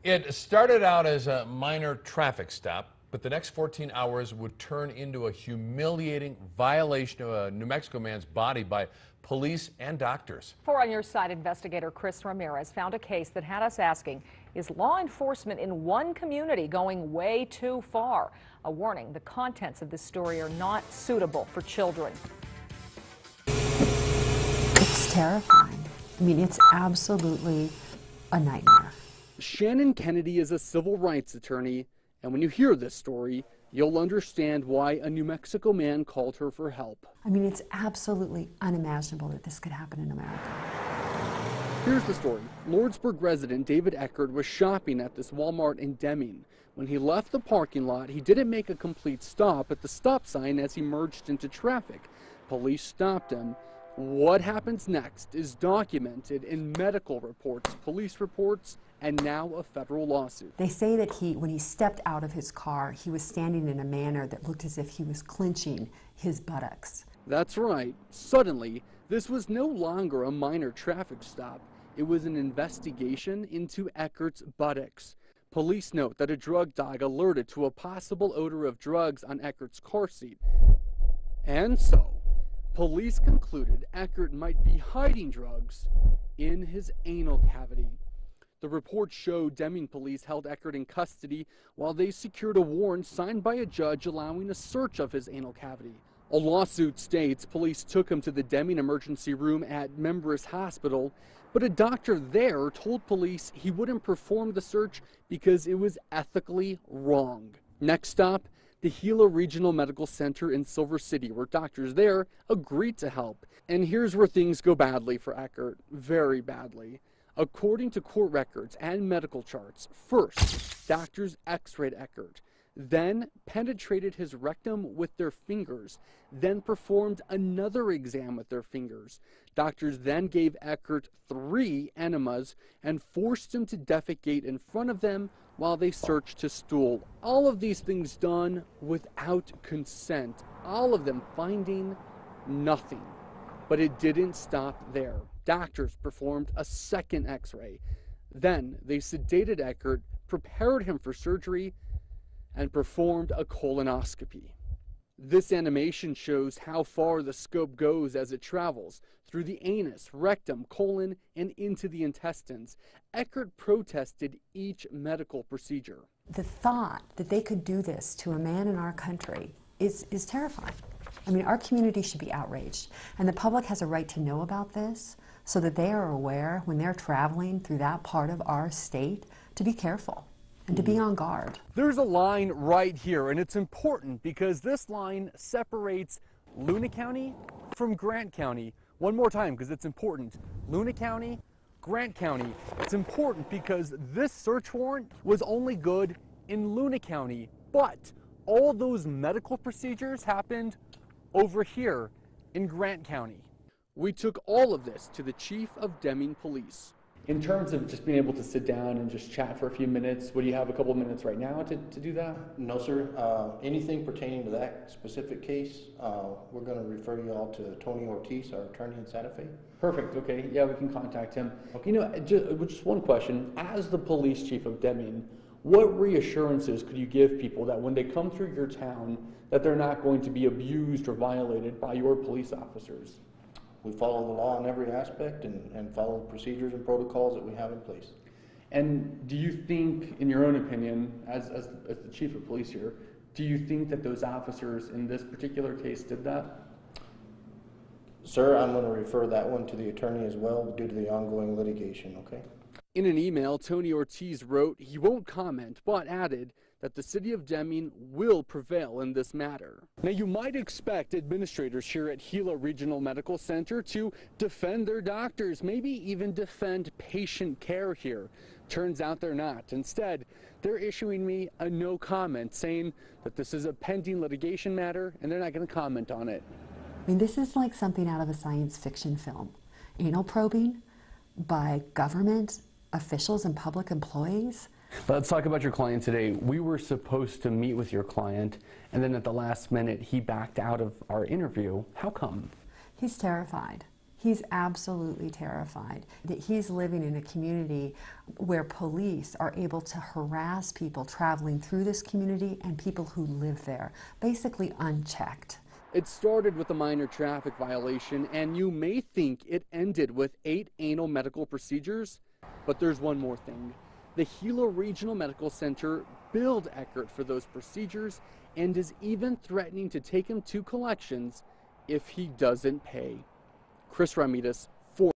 It started out as a minor traffic stop, but the next 14 hours would turn into a humiliating violation of a New Mexico man's body by police and doctors. For On Your Side investigator Chris Ramirez found a case that had us asking, is law enforcement in one community going way too far? A warning, the contents of this story are not suitable for children. It's terrifying. I mean, it's absolutely a nightmare. Shannon Kennedy is a civil rights attorney, and when you hear this story, you'll understand why a New Mexico man called her for help. I mean, it's absolutely unimaginable that this could happen in America. Here's the story. Lordsburg resident David Eckert was shopping at this Walmart in Deming. When he left the parking lot, he didn't make a complete stop at the stop sign as he merged into traffic. Police stopped him. What happens next is documented in medical reports, police reports, and now a federal lawsuit. They say that when he stepped out of his car, he was standing in a manner that looked as if he was clenching his buttocks. That's right. Suddenly, this was no longer a minor traffic stop. It was an investigation into Eckert's buttocks. Police note that a drug dog alerted to a possible odor of drugs on Eckert's car seat. And so, police concluded Eckert might be hiding drugs in his anal cavity. The report showed Deming police held Eckert in custody while they secured a warrant signed by a judge allowing a search of his anal cavity. A lawsuit states police took him to the Deming emergency room at Members Hospital, but a doctor there told police he wouldn't perform the search because it was ethically wrong. Next stop, the Gila Regional Medical Center in Silver City, where doctors there agreed to help. And here's where things go badly for Eckert, very badly. According to court records and medical charts, first, doctors x-rayed Eckert, then penetrated his rectum with their fingers, then performed another exam with their fingers. Doctors then gave Eckert 3 enemas and forced him to defecate in front of them while they searched his stool. All of these things done without consent, all of them finding nothing. But it didn't stop there. Doctors performed a second x-ray. Then they sedated Eckert, prepared him for surgery, and performed a colonoscopy. This animation shows how far the scope goes as it travels through the anus, rectum, colon, and into the intestines. Eckert protested each medical procedure. The thought that they could do this to a man in our country is terrifying. I mean, our community should be outraged, and the public has a right to know about this so that they are aware when they're traveling through that part of our state to be careful and to be on guard. There's a line right here, and it's important because this line separates Luna County from Grant County. One more time, because it's important. Luna County, Grant County. It's important because this search warrant was only good in Luna County, but all those medical procedures happened over here in Grant County. We took all of this to the chief of Deming Police. In terms of just being able to sit down and just chat for a few minutes, would you have a couple of minutes right now to do that? No, sir. Anything pertaining to that specific case, we're going to refer you all to Tony Ortiz, our attorney in Santa Fe. Perfect. Okay. Yeah, we can contact him. Okay. You know, just one question. As the police chief of Deming, what reassurances could you give people that when they come through your town that they're not going to be abused or violated by your police officers? We follow the law in every aspect and follow the procedures and protocols that we have in place. And do you think, in your own opinion, as the chief of police here, do you think that those officers in this particular case did that? Sir, I'm going to refer that one to the attorney as well due to the ongoing litigation, okay? In an email, Tony Ortiz wrote he won't comment, but added that the city of Deming will prevail in this matter. Now, you might expect administrators here at Gila Regional Medical Center to defend their doctors, maybe even defend patient care here. Turns out they're not. Instead, they're issuing me a no comment, saying that this is a pending litigation matter and they're not going to comment on it. I mean, this is like something out of a science fiction film. Anal probing by government officials and public employees. Let's talk about your client today. We were supposed to meet with your client, and then at the last minute, he backed out of our interview. How come? He's terrified. He's absolutely terrified that he's living in a community where police are able to harass people traveling through this community and people who live there, basically unchecked. It started with a minor traffic violation, and you may think it ended with 8 anal medical procedures, but there's one more thing. The Gila Regional Medical Center billed Eckert for those procedures and is even threatening to take him to collections if he doesn't pay. Chris Ramirez,